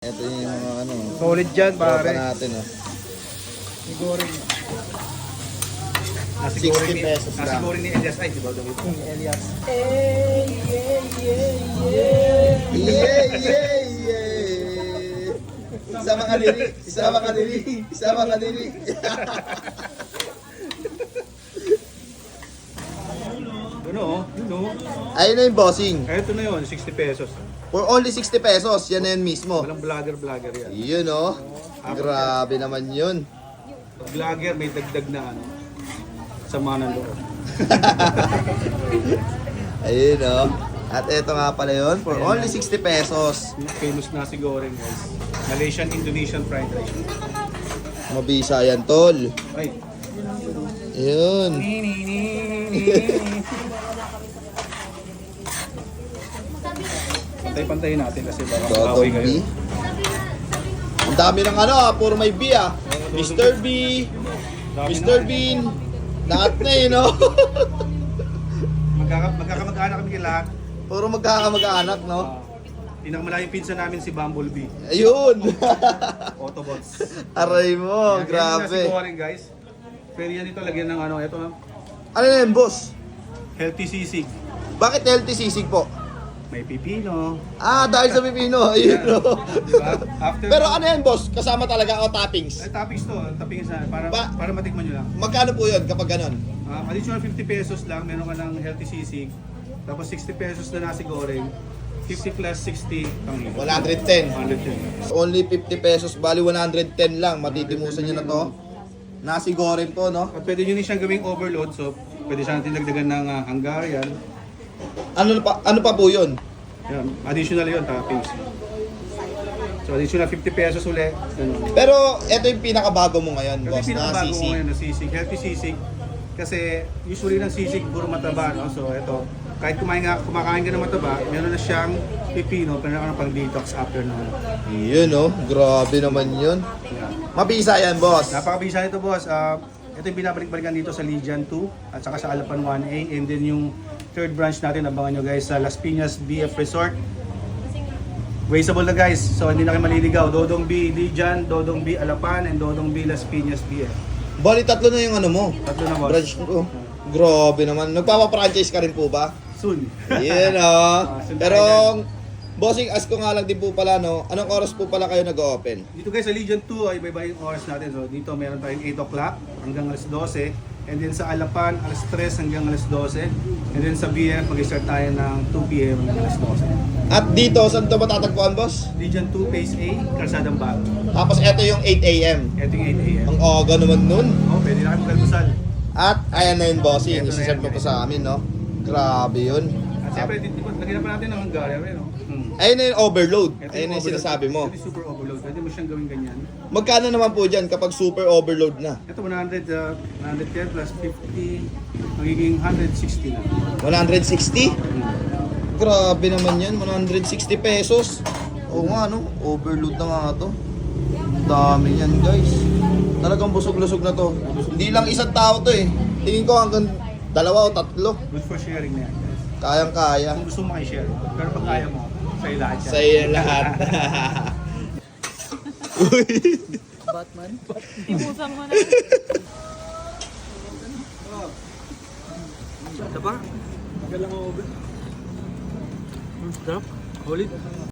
Ito yung mga ano. Solid dyan, Tropa pare. natin, oh. Siguro rin. 60 pesos lang. Siguro ni Elias ay, di ba? Elias. Yeah, yeah, yeah. Isama ka diri. Isama ka diri. Isama ka diri. Yun o. Ayun na yung bossing. Ito na yun, 60 pesos. For only 60 pesos. Yan na yun mismo. Walang vlogger yan. Yun, oh. Grabe naman yun. Pag vlogger, may dagdag na ano. Sama ng loob. Ayun, oh. At ito nga pala yun. For only 60 pesos. Famous nasi goreng, guys. Malaysian, Indonesian fried rice. Mabisa yan, tol. Ay. Yun. Pantay-pantayin natin kasi baka makaway kayo. Dodong B. Ang dami ng ano, puro may B, ah. Mr. B, Mr. Bean. Lahat na yun, no? Magkakamag-anak kami kay lahat. Puro magkakamag-anak, no? Pinakamalayong pinsan namin si Bumblebee. Ayun. Autobots. Aray mo, Yan, grabe. Yan na guys. Pero yan ito, lagyan ng ano, ito Ano na yun, boss? healthy sisig. Bakit healthy sisig po? May pipino. Ah, dahil sa pipino. Ayun, Yan. no? Diba? After Pero ano yan, boss? Kasama talaga o toppings? Ay, toppings to. Toppings na. Para matikman nyo lang. Magkano po yun kapag ganon? Additional 50 pesos lang. Meron ka ng healthy sisig. Tapos 60 pesos na nasi goreng. 50 plus 60 ang 110. 110. Only 50 pesos, bali 110 lang. Matitimusan nyo na to. Nasi goreng po, no? At pwede nyo din siyang gawing overload. So, pwede siya natin dagdagan ng Hungarian. Ano pa po yun? Yan. Additional yun, toppings. So, additional 50 pesos ulit. Ganun. Pero ito yung pinakabago mo ngayon, boss, Kasi na pinakabago ko sisig. ngayon na sisig. Healthy sisig. Kasi usually ng sisig puro mataba, no? So, ito. Kahit kumakain ka ng mataba, meron na siyang pipino, pero meron ka ng pang-detox after na. Yun, oh. Grabe naman yun. Mabisa yan, boss. Napakabisa nito, boss. Ito yung binabalik-balikan dito sa Legion 2 at saka sa Alapan 1A. And then yung third branch natin, abangan nyo guys, sa Las Piñas BF Resort. Wasteable na guys. So hindi na kayo maliligaw. Dodong B Legion, Dodong B Alapan, and Dodong B Las Piñas BF. Bali, tatlo na yung ano mo. Tatlo na, boss. Branch ko. Grabe naman. Nagpapa-franchise ka rin po ba? Soon. Yan, oh. soon Pero, tayo bossing, ask ko nga lang din po pala, no? Anong oras po pala kayo nag-open? Dito guys sa Legion 2 ay iba-iba yung oras natin. So dito meron tayong 8 o'clock hanggang alas 12. And then sa Alapan, alas 3 hanggang alas 12. And then sa BF, mag-start tayo ng 2 p.m. hanggang alas 12. At dito, saan ito matatagpuan, boss? Legion 2 Phase A, Kalsadang Bago. Tapos, eto yung 8 a.m. Ito yung 8 a.m. Ang aga naman nun. Oh, pwede na kayo mag-almusal. At, ayan na yun, bossing. Eto na Isiserve yan, mo po guys. sa amin, no? Grabe yun. At siyempre, lagyan na pa natin ng Hungarian, no? Ayun na yung overload. Ito Ayun na yung overload. sinasabi mo. Ito yung super overload. Pwede mo siyang gawin ganyan. Magkano naman po dyan kapag super overload na? Ito 110 plus 50, magiging 160 na. 160? Grabe naman yan, 160 pesos. Oo nga, no? Overload na nga to. Ang dami yan, guys. Talagang busog-lusog na to. Hindi lang isang tao to, eh. Tingin ko hanggang 2 o 3. Good for sharing na yan, guys. Kayang-kaya. Kung gusto mo makishare. Pero pag kaya mo, sa'yo lahat yan. Sa iyo lahat. Uy. Batman? Timusan mo na. Ito pa? Magalang over. Stop. Hold it.